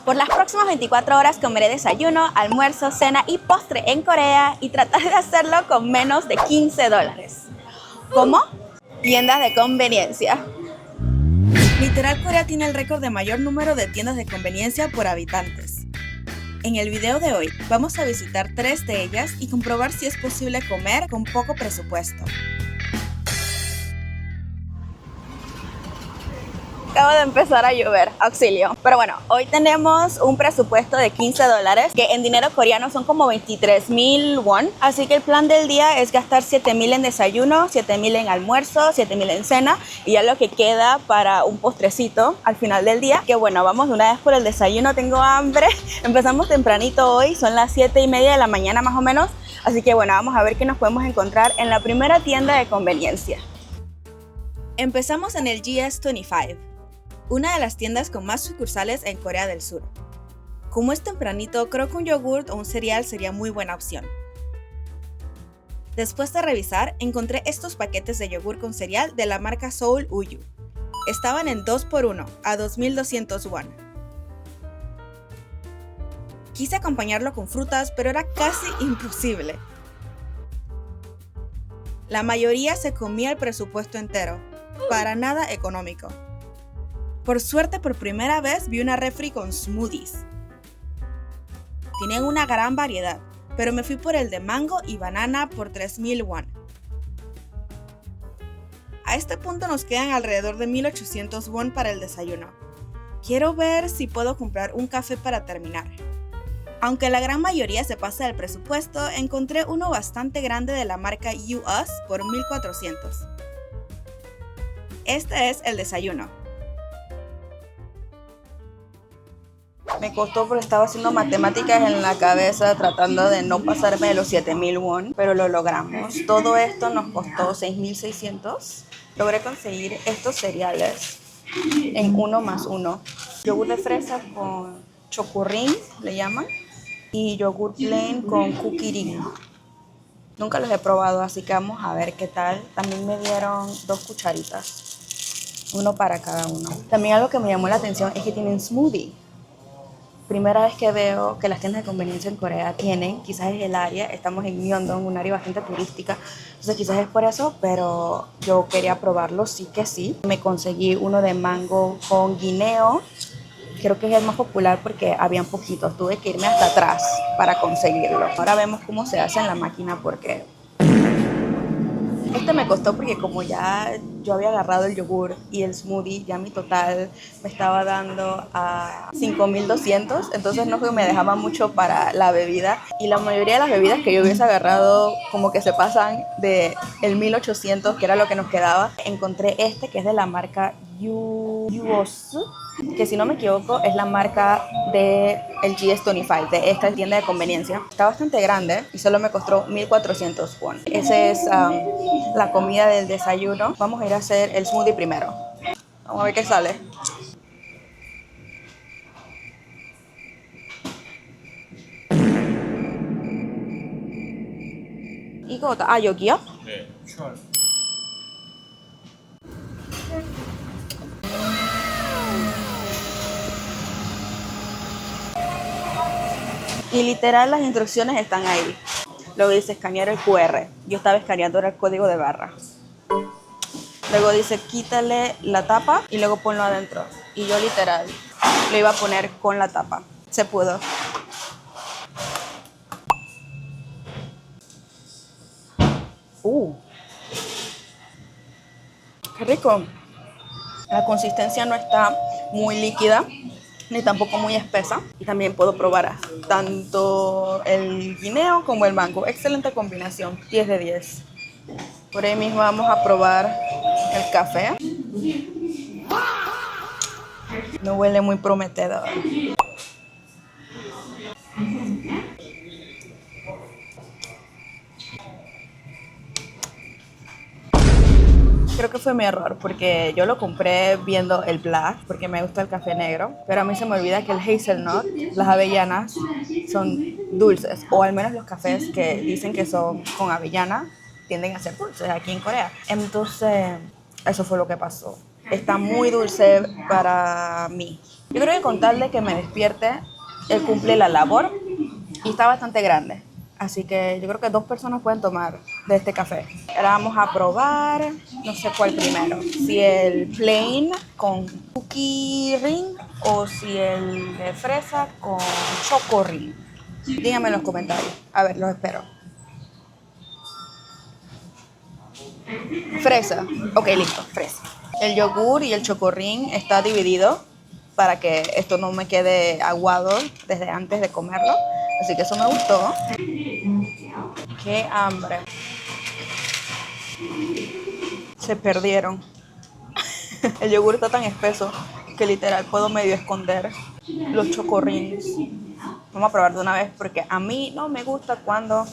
Por las próximas 24 horas comeré desayuno, almuerzo, cena y postre en Corea y tratar de hacerlo con menos de $15. ¿Cómo? Tiendas de conveniencia. Literal, Corea tiene el récord de mayor número de tiendas de conveniencia por habitantes. En el video de hoy vamos a visitar 3 de ellas y comprobar si es posible comer con poco presupuesto. Acaba de empezar a llover, auxilio. Pero bueno, hoy tenemos un presupuesto de $15, que en dinero coreano son como 23,000 won. Así que el plan del día es gastar 7,000 en desayuno, 7,000 en almuerzo, 7,000 en cena y ya lo que queda para un postrecito al final del día. Que bueno, vamos de una vez por el desayuno, tengo hambre. Empezamos tempranito hoy, son las 7:30 de la mañana más o menos. Así que bueno, vamos a ver qué nos podemos encontrar en la primera tienda de conveniencia. Empezamos en el GS25. Una de las tiendas con más sucursales en Corea del Sur. Como es tempranito, creo que un yogurt o un cereal sería muy buena opción. Después de revisar, encontré estos paquetes de yogur con cereal de la marca Seoul Uyu. Estaban en 2x1 a 2,200 won. Quise acompañarlo con frutas, pero era casi imposible. La mayoría se comía el presupuesto entero, para nada económico. Por suerte, por primera vez vi una refri con smoothies. Tienen una gran variedad, pero me fui por el de mango y banana por 3,000 won. A este punto nos quedan alrededor de 1,800 won para el desayuno. Quiero ver si puedo comprar un café para terminar. Aunque la gran mayoría se pasa del presupuesto, encontré uno bastante grande de la marca US por 1,400. Este es el desayuno. Me costó porque estaba haciendo matemáticas en la cabeza tratando de no pasarme de los 7,000 won, pero lo logramos. Todo esto nos costó 6,600. Logré conseguir estos cereales en 1+1. Yogur de fresa con chokurring, le llaman, y yogur plain con kukirin. Nunca los he probado, así que vamos a ver qué tal. También me dieron 2 cucharitas, uno para cada uno. También algo que me llamó la atención es que tienen smoothie. Primera vez que veo que las tiendas de conveniencia en Corea tienen, quizás es el área, estamos en Myeongdong, un área bastante turística, entonces quizás es por eso, pero yo quería probarlo, sí que sí. Me conseguí uno de mango con guineo, creo que es el más popular porque habían poquitos, tuve que irme hasta atrás para conseguirlo. Ahora vemos cómo se hace en la máquina porque este me costó porque como ya yo había agarrado el yogur y el smoothie, ya mi total me estaba dando a 5,200, entonces no me dejaba mucho para la bebida. Y la mayoría de las bebidas que yo hubiese agarrado como que se pasan de el 1,800, que era lo que nos quedaba. Encontré este que es de la marca Yuos, que si no me equivoco es la marca de el GS25, de esta tienda de conveniencia. Está bastante grande y solo me costó 1,400 won. Esa es la comida del desayuno. Vamos a ir a hacer el smoothie primero. Vamos a ver qué sale. 이거 여기요? 네, 추월. Y literal las instrucciones están ahí. Luego dice escanear el QR. Yo estaba escaneando el código de barra. Luego dice quítale la tapa y luego ponlo adentro. Y yo literal lo iba a poner con la tapa. Se pudo. Qué rico. La consistencia no está muy líquida ni tampoco muy espesa. Y también puedo probar tanto el guineo como el mango. Excelente combinación, 10 de 10. Por ahí mismo vamos a probar el café. No huele muy prometedor. Creo que fue mi error porque yo lo compré viendo el black porque me gusta el café negro, pero a mí se me olvida que el hazelnut, las avellanas, son dulces, o al menos los cafés que dicen que son con avellana tienden a ser dulces aquí en Corea. Entonces, eso fue lo que pasó. Está muy dulce para mí. Yo creo que con tal de que me despierte, él cumple la labor y está bastante grande. Así que yo creo que 2 personas pueden tomar de este café. Ahora vamos a probar, no sé cuál primero. Si el plain con cookie ring o si el de fresa con choco ring. Díganme en los comentarios. A ver, los espero. Fresa. Ok, listo, fresa. El yogur y el chocorrín está dividido para que esto no me quede aguado desde antes de comerlo. Así que eso me gustó. Qué hambre. Se perdieron. El yogur está tan espeso que literal puedo medio esconder los chocorrines. Vamos a probar de una vez porque a mí no me gusta cuando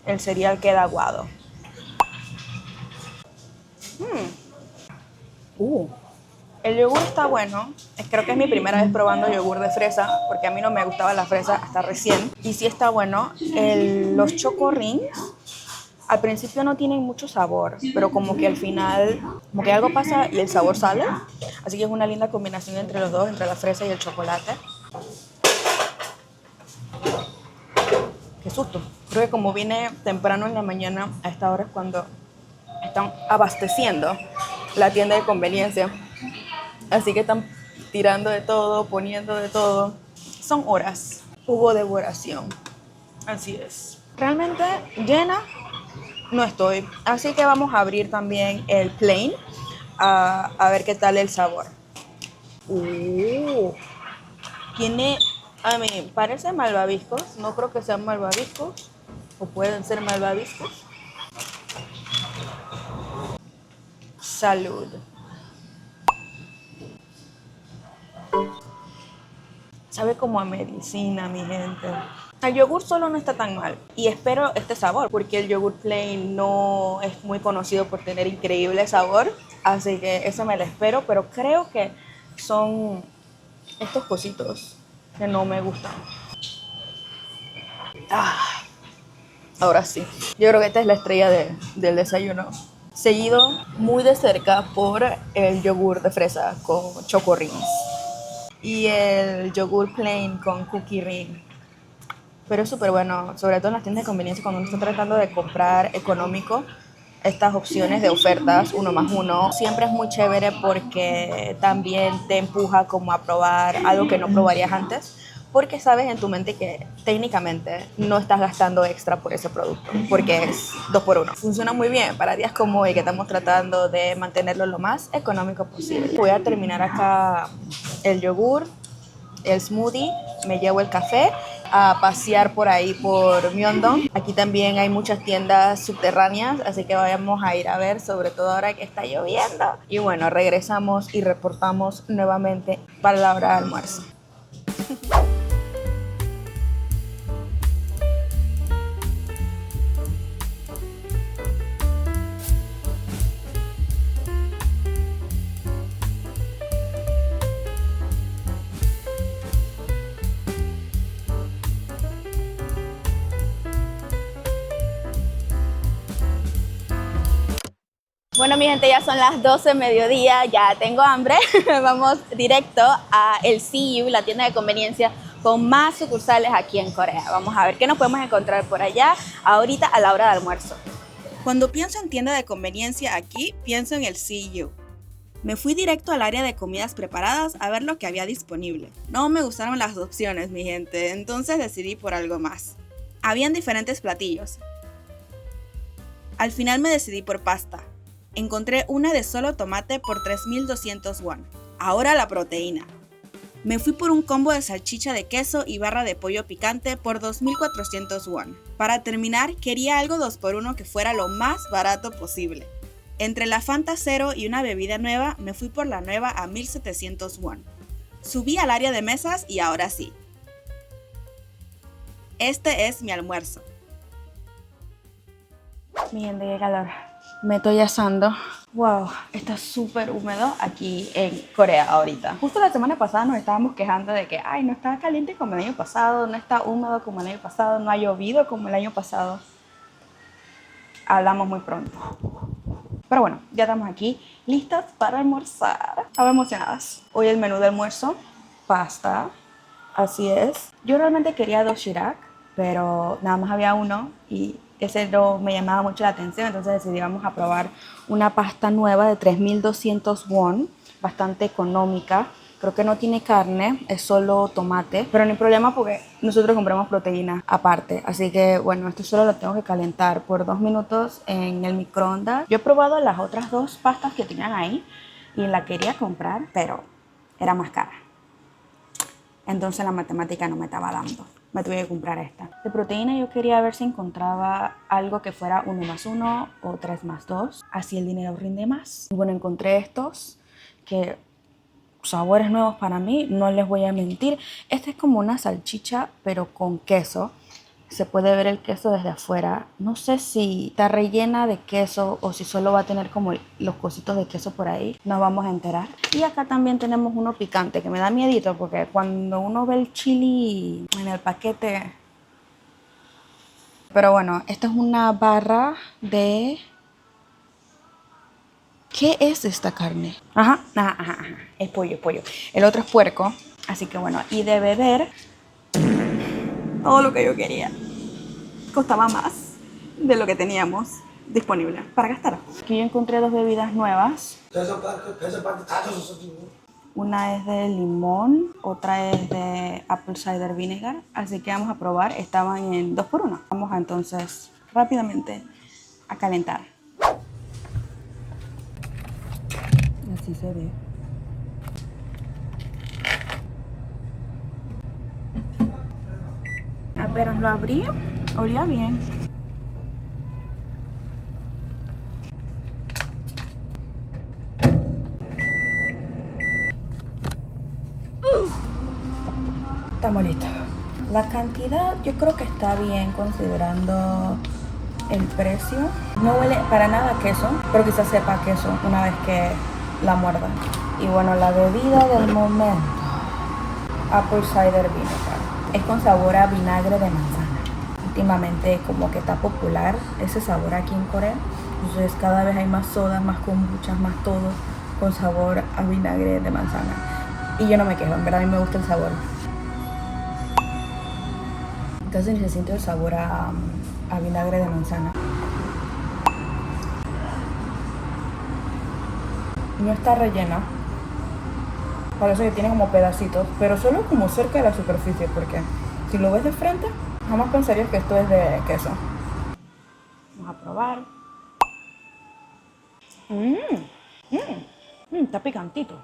el cereal queda aguado. El yogur está bueno. Creo que es mi primera vez probando yogur de fresa, porque a mí no me gustaba la fresa hasta recién. Y sí está bueno. Los Choco Rings al principio no tienen mucho sabor, pero como que al final, como que algo pasa y el sabor sale. Así que es una linda combinación entre los dos, entre la fresa y el chocolate. Qué susto. Creo que como vine temprano en la mañana, a esta hora es cuando están abasteciendo la tienda de conveniencia. Así que están tirando de todo, poniendo de todo. Son horas. Hubo devoración. Así es. Realmente llena no estoy. Así que vamos a abrir también el plain a ver qué tal el sabor. Tiene, a mí, parece malvaviscos. No creo que sean malvaviscos. O pueden ser malvaviscos. Salud. Sabe como a medicina, mi gente. El yogur solo no está tan mal. Y espero este sabor, porque el yogur plain no es muy conocido por tener increíble sabor. Así que eso me lo espero, pero creo que son estos cositos que no me gustan. Ahora sí. Yo creo que esta es la estrella del desayuno. Seguido muy de cerca por el yogur de fresa con choco rings y el yogur plain con cookie ring. Pero es súper bueno, sobre todo en las tiendas de conveniencia cuando uno está tratando de comprar económico. Estas opciones de ofertas 1+1 siempre es muy chévere porque también te empuja como a probar algo que no probarías antes, porque sabes en tu mente que técnicamente no estás gastando extra por ese producto, porque es 2x1. Funciona muy bien para días como hoy que estamos tratando de mantenerlo lo más económico posible. Voy a terminar acá el yogur, el smoothie, me llevo el café a pasear por ahí por Myeongdong. Aquí también hay muchas tiendas subterráneas, así que vamos a ir a ver, sobre todo ahora que está lloviendo. Y bueno, regresamos y reportamos nuevamente para la hora de almuerzo. Bueno, mi gente, ya son las 12 mediodía, ya tengo hambre. Vamos directo a el CU, la tienda de conveniencia con más sucursales aquí en Corea. Vamos a ver qué nos podemos encontrar por allá ahorita a la hora de almuerzo. Cuando pienso en tienda de conveniencia aquí, pienso en el CU. Me fui directo al área de comidas preparadas a ver lo que había disponible. No me gustaron las opciones, mi gente, entonces decidí por algo más. Habían diferentes platillos. Al final me decidí por pasta. Encontré una de solo tomate por 3.200 won. Ahora la proteína. Me fui por un combo de salchicha de queso y barra de pollo picante por 2.400 won. Para terminar, quería algo 2x1 que fuera lo más barato posible. Entre la Fanta Cero y una bebida nueva, me fui por la nueva a 1.700 won. Subí al área de mesas y ahora sí. Este es mi almuerzo. Miren de qué calor. Me estoy asando. Wow, está súper húmedo aquí en Corea ahorita. Justo la semana pasada nos estábamos quejando de que ay, no está caliente como el año pasado, no está húmedo como el año pasado, no ha llovido como el año pasado. Hablamos muy pronto. Pero bueno, ya estamos aquí listas para almorzar. Estamos emocionadas. Hoy el menú de almuerzo pasta. Así es. Yo realmente quería doshirak, pero nada más había uno y ese no me llamaba mucho la atención, entonces decidimos a probar una pasta nueva de 3.200 won, bastante económica. Creo que no tiene carne, es solo tomate, pero no hay problema porque nosotros compramos proteína aparte. Así que bueno, esto solo lo tengo que calentar por 2 minutos en el microondas. Yo he probado las otras dos pastas que tenían ahí y la quería comprar, pero era más cara. Entonces la matemática no me estaba dando. Me tuve que comprar esta. De proteína yo quería ver si encontraba algo que fuera 1+1 o 3+2. Así el dinero rinde más. Y bueno, encontré estos que sabores nuevos para mí, no les voy a mentir. Este es como una salchicha, pero con queso. Se puede ver el queso desde afuera. No sé si está rellena de queso o si solo va a tener como los cositos de queso por ahí. Nos vamos a enterar. Y acá también tenemos uno picante que me da miedito porque cuando uno ve el chili en el paquete... Pero bueno, esta es una barra de... ¿Qué es esta carne? Ajá. Es pollo, es pollo. El otro es puerco. Así que bueno, y de beber, todo lo que yo quería. Costaba más de lo que teníamos disponible para gastar. Aquí yo encontré dos bebidas nuevas. Una es de limón, otra es de apple cider vinegar. Así que vamos a probar. Estaban en 2x1. Vamos a entonces rápidamente a calentar. Así se ve. Apenas lo abrí, olía bien. Estamos listos. La cantidad yo creo que está bien considerando el precio. No huele para nada a queso, pero quizás sepa a queso una vez que la muerdan. Y bueno, la bebida del momento, apple cider vinegar. Es con sabor a vinagre de manzana. Últimamente como que está popular ese sabor aquí en Corea. Entonces cada vez hay más sodas, más kombuchas, más todo con sabor a vinagre de manzana. Y yo no me quejo, en verdad a mí me gusta el sabor. Casi ni se siente el sabor a vinagre de manzana. No está rellena. Parece que tiene como pedacitos, pero solo como cerca de la superficie, porque si lo ves de frente, jamás pensarías que esto es de queso. Vamos a probar. Está picantito.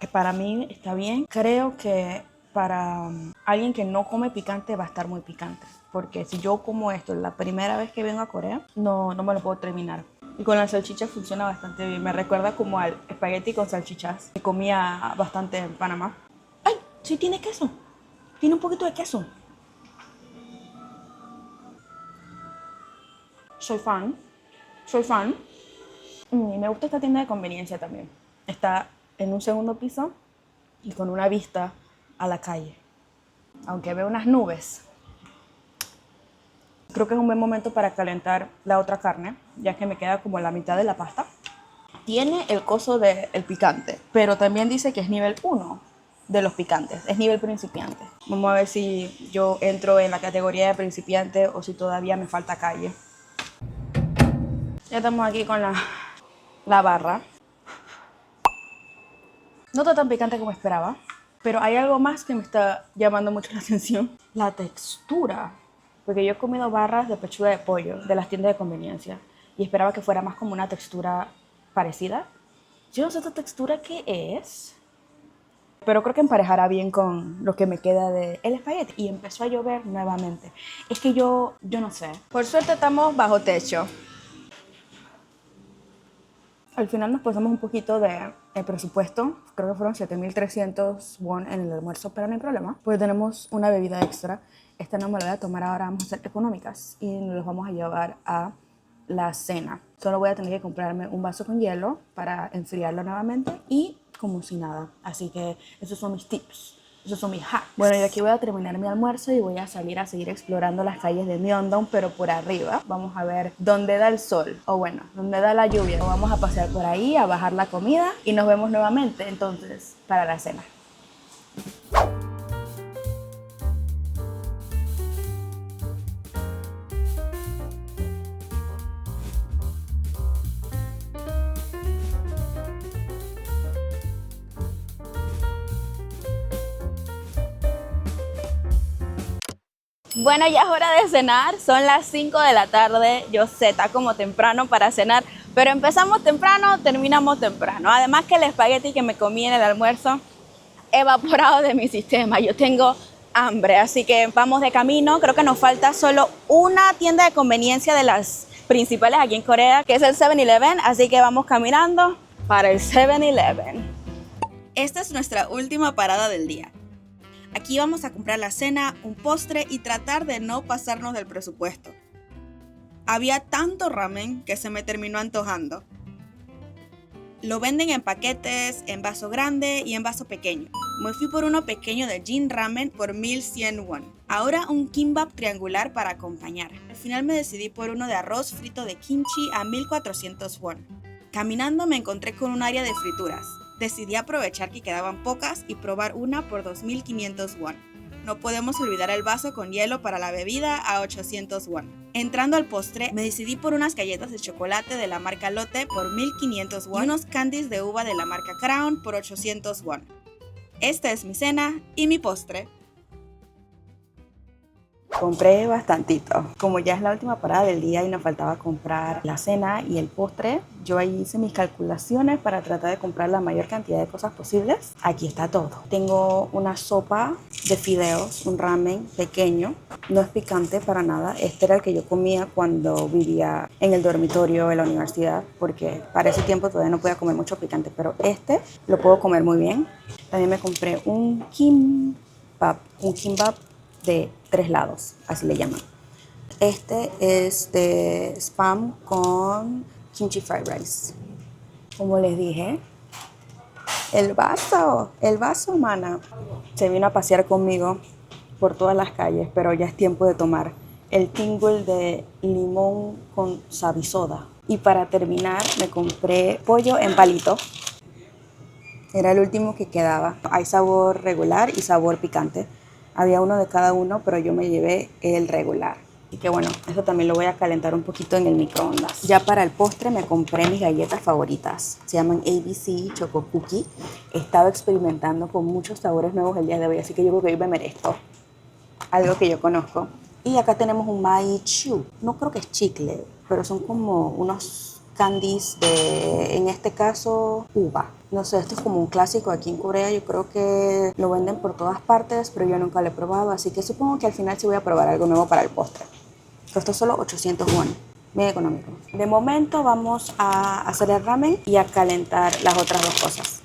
Que para mí está bien. Creo que para alguien que no come picante va a estar muy picante. Porque si yo como esto la primera vez que vengo a Corea, no me lo puedo terminar. Y con la salchicha funciona bastante bien. Me recuerda como al espagueti con salchichas que comía bastante en Panamá. ¡Ay! Sí tiene queso. Tiene un poquito de queso. Soy fan. Y me gusta esta tienda de conveniencia también. Está en un segundo piso y con una vista a la calle. Aunque veo unas nubes. Creo que es un buen momento para calentar la otra carne, ya que me queda como la mitad de la pasta. Tiene el coso del picante, pero también dice que es nivel 1 de los picantes, es nivel principiante. Vamos a ver si yo entro en la categoría de principiante o si todavía me falta calle. Ya estamos aquí con la barra. No está tan picante como esperaba, pero hay algo más que me está llamando mucho la atención. La textura. Porque yo he comido barras de pechuga de pollo de las tiendas de conveniencia y esperaba que fuera más como una textura parecida. Yo no sé esta textura qué es, pero creo que emparejará bien con lo que me queda del espagueti. Y empezó a llover nuevamente. Es que yo no sé. Por suerte estamos bajo techo. Al final nos pasamos un poquito de el presupuesto. Creo que fueron 7.300 won en el almuerzo, pero no hay problema. Pues tenemos una bebida extra. Esta no me la voy a tomar ahora, vamos a ser económicas. Y nos los vamos a llevar a la cena. Solo voy a tener que comprarme un vaso con hielo para enfriarlo nuevamente y como si nada. Así que esos son mis tips. Esos son mis hacks. Bueno, yo aquí voy a terminar mi almuerzo y voy a salir a seguir explorando las calles de Myeongdong, pero por arriba. Vamos a ver dónde da el sol, o bueno, dónde da la lluvia. Vamos a pasear por ahí, a bajar la comida y nos vemos nuevamente entonces para la cena. Bueno, ya es hora de cenar, son las 5 de la tarde, yo sé, está como temprano para cenar, pero empezamos temprano, terminamos temprano. Además que el espagueti que me comí en el almuerzo, evaporado de mi sistema, yo tengo hambre, así que vamos de camino. Creo que nos falta solo una tienda de conveniencia de las principales aquí en Corea, que es el 7-Eleven, así que vamos caminando para el 7-Eleven. Esta es nuestra última parada del día. Aquí vamos a comprar la cena, un postre y tratar de no pasarnos del presupuesto. Había tanto ramen que se me terminó antojando. Lo venden en paquetes, en vaso grande y en vaso pequeño. Me fui por uno pequeño de Jin Ramen por 1100 won. Ahora un kimbap triangular para acompañar. Al final me decidí por uno de arroz frito de kimchi a 1400 won. Caminando me encontré con un área de frituras. Decidí aprovechar que quedaban pocas y probar una por 2500 won. No podemos olvidar el vaso con hielo para la bebida a 800 won. Entrando al postre, me decidí por unas galletas de chocolate de la marca Lotte por 1500 won y unos candies de uva de la marca Crown por 800 won. Esta es mi cena y mi postre. Compré bastantito. Como ya es la última parada del día y nos faltaba comprar la cena y el postre, yo ahí hice mis calculaciones para tratar de comprar la mayor cantidad de cosas posibles. Aquí está todo. Tengo una sopa de fideos, un ramen pequeño. No es picante para nada. Este era el que yo comía cuando vivía en el dormitorio de la universidad, porque para ese tiempo todavía no podía comer mucho picante, pero este lo puedo comer muy bien. También me compré un kimbap de 3 lados, así le llaman. Este es de spam con kimchi fried rice. Como les dije, el vaso, mana. Se vino a pasear conmigo por todas las calles, pero ya es tiempo de tomar el tingle de limón con sabisoda. Y para terminar, me compré pollo en palito. Era el último que quedaba. Hay sabor regular y sabor picante. Había uno de cada uno, pero yo me llevé el regular. Así que bueno, eso también lo voy a calentar un poquito en el microondas. Ya para el postre me compré mis galletas favoritas. Se llaman ABC Choco Cookie. He estado experimentando con muchos sabores nuevos el día de hoy, así que yo creo que hoy me merezco algo que yo conozco. Y acá tenemos un Mai Chu. No creo que es chicle, pero son como unos candies de, en este caso, uva. No sé, esto es como un clásico aquí en Corea. Yo creo que lo venden por todas partes, pero yo nunca lo he probado. Así que supongo que al final sí voy a probar algo nuevo para el postre. Costó solo 800 won. Bien económico. De momento vamos a hacer el ramen y a calentar las otras dos cosas.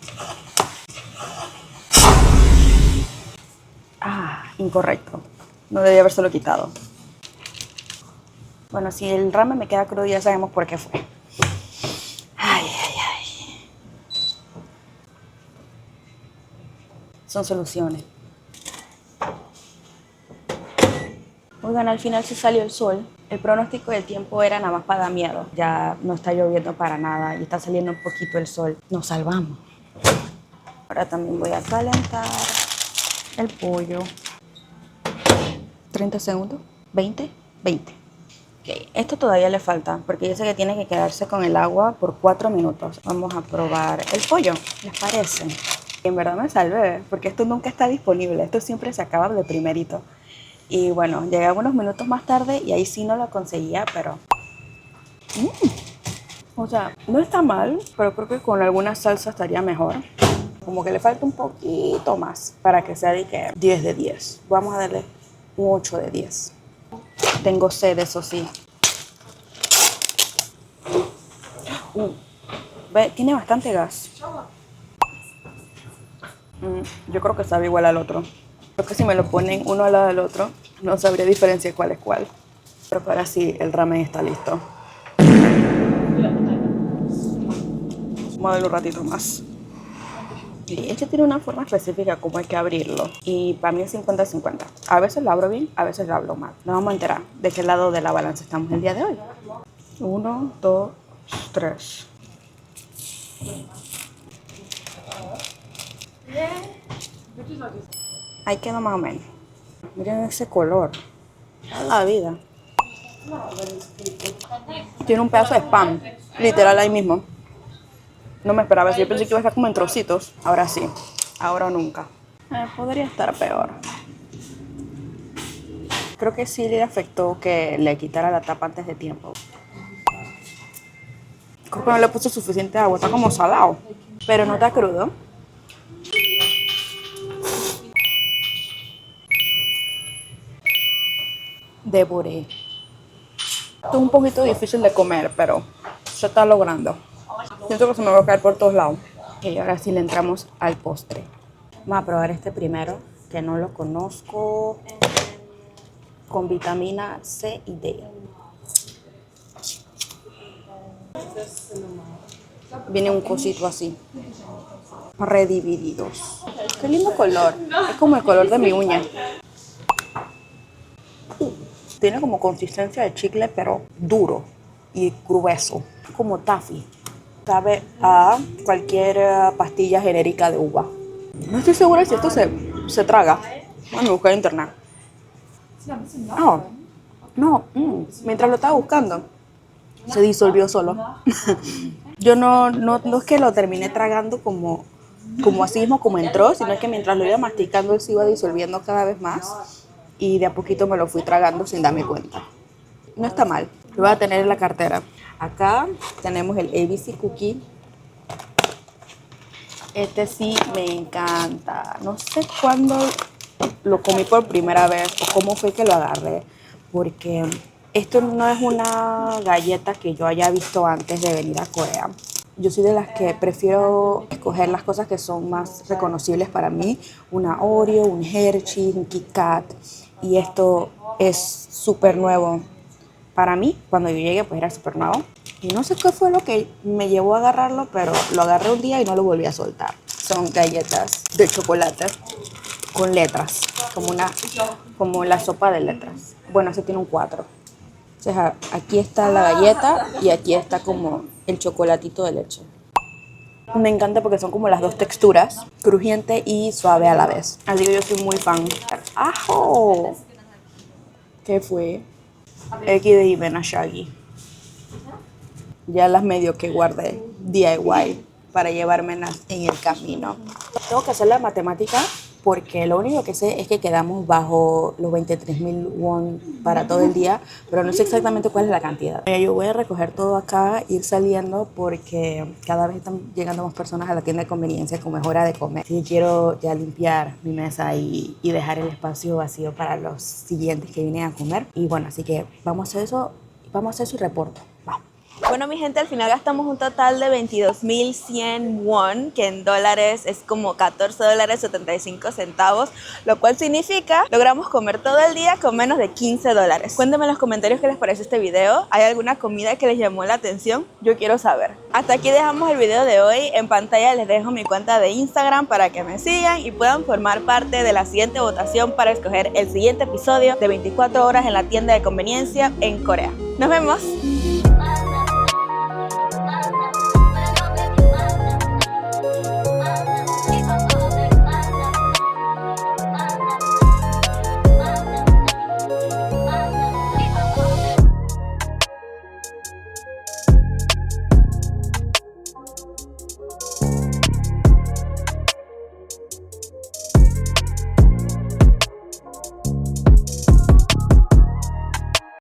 Ah, incorrecto. No debía habérselo quitado. Bueno, si el ramen me queda crudo ya sabemos por qué fue. Ay, ay, ay. Son soluciones. Oigan, al final sí salió el sol. El pronóstico del tiempo era nada más para dar miedo. Ya no está lloviendo para nada y está saliendo un poquito el sol. Nos salvamos. Ahora también voy a calentar el pollo. 30 segundos. 20. Okay. Esto todavía le falta porque dice que tiene que quedarse con el agua por 4 minutos. Vamos a probar el pollo. ¿Les parece? En verdad me salvé porque esto nunca está disponible. Esto siempre se acaba de primerito. Y bueno, llegué unos minutos más tarde y ahí sí no lo conseguía, pero... O sea, no está mal, pero creo que con alguna salsa estaría mejor. Como que le falta un poquito más para que sea de que 10 de 10. Vamos a darle un 8 de 10. Tengo sed, eso sí. Ve, tiene bastante gas. Yo creo que sabe igual al otro. Creo que si me lo ponen uno al lado del otro, no sabría diferenciar cuál es cuál. Pero ahora sí, el ramen está listo. Vamos a darle un ratito más. Y este tiene una forma específica como hay que abrirlo. Y para mí es 50-50. A veces lo abro bien, a veces lo abro mal. Nos vamos a enterar de qué lado de la balanza estamos el día de hoy. 1, 2, 3. Ahí queda más o menos. Miren ese color. Es la vida. Tiene un pedazo de spam. Literal ahí mismo. No me esperaba eso. Yo pensé que iba a estar como en trocitos. Ahora sí. Ahora o nunca. Podría estar peor. Creo que sí le afectó que le quitara la tapa antes de tiempo. Creo que no le puse suficiente agua, está como salado, pero no está crudo. Devoré. Esto es un poquito difícil de comer, pero se está logrando. Siento que se me va a caer por todos lados. Y ahora sí le entramos al postre. Vamos a probar este primero, que no lo conozco. Con vitamina C y D. Viene un cosito así, redivididos. Qué lindo color, es como el color de mi uña. Tiene como consistencia de chicle, pero duro y grueso, como taffy. Sabe a cualquier pastilla genérica de uva. No estoy segura si esto se traga. Bueno, me busqué en internet. No, mientras lo estaba buscando, se disolvió solo. Yo no es que lo terminé tragando como así mismo como entró, sino que mientras lo iba masticando él se iba disolviendo cada vez más y de a poquito me lo fui tragando sin darme cuenta. No está mal, lo voy a tener en la cartera. Acá tenemos el ABC Cookie. Este sí me encanta. No sé cuándo lo comí por primera vez o cómo fue que lo agarré, porque esto no es una galleta que yo haya visto antes de venir a Corea. Yo soy de las que prefiero escoger las cosas que son más reconocibles para mí. Una Oreo, un Hershey, un Kit Kat. Y esto es súper nuevo para mí. Cuando yo llegué pues era súper nuevo. Y no sé qué fue lo que me llevó a agarrarlo, pero lo agarré un día y no lo volví a soltar. Son galletas de chocolate con letras, como la sopa de letras. Bueno, ese tiene un 4. O sea, aquí está la galleta y aquí está como el chocolatito de leche. Me encanta porque son como las dos texturas, crujiente y suave a la vez. Así que yo soy muy fan. ¡Ajo! ¿Qué fue? XD Ben Shaggy. Ya las medio que guardé DIY para llevármelas en el camino. Tengo que hacer la matemática porque lo único que sé es que quedamos bajo los 23.000 won para todo el día, pero no sé exactamente cuál es la cantidad. Yo voy a recoger todo acá, ir saliendo porque cada vez están llegando más personas a la tienda de conveniencia con es hora de comer. Sí, quiero ya limpiar mi mesa y dejar el espacio vacío para los siguientes que vienen a comer. Y bueno, así que vamos a hacer su reporte. Vamos. Bueno, mi gente, al final gastamos un total de 22.100 won, que en dólares es como $14.75, lo cual significa logramos comer todo el día con menos de $15. Cuéntenme en los comentarios qué les pareció este video. ¿Hay alguna comida que les llamó la atención? Yo quiero saber. Hasta aquí dejamos el video de hoy. En pantalla les dejo mi cuenta de Instagram para que me sigan y puedan formar parte de la siguiente votación para escoger el siguiente episodio de 24 horas en la tienda de conveniencia en Corea. ¡Nos vemos!